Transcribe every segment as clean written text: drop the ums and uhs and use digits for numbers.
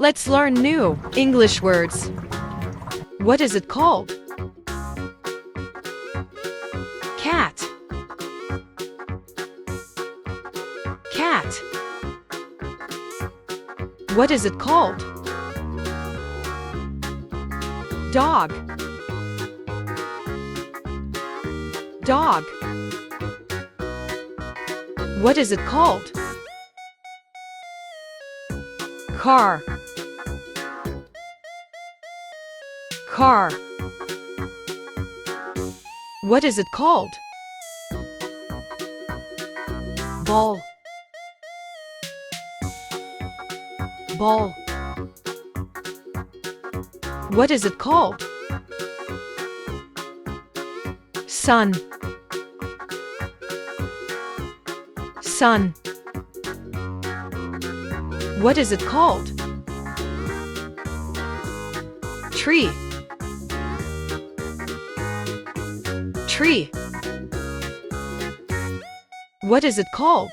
Let's learn new English words. What is it called? Cat. Cat. What is it called? Dog. Dog. What is it called? Car. Car. What is it called? Ball. Ball. What is it called? Sun. Sun. What is it called? Tree. Tree. What is it called?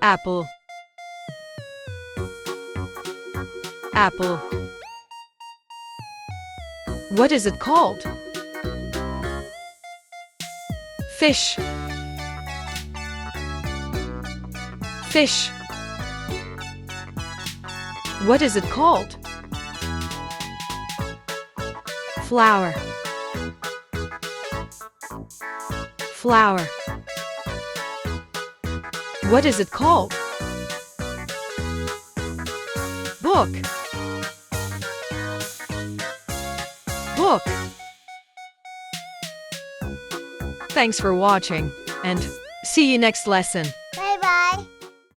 Apple. Apple. What is it called? Fish. Fish. What is it called? Flower. Flower. What is it called? Book. Book. Thanks for watching, and see you next lesson.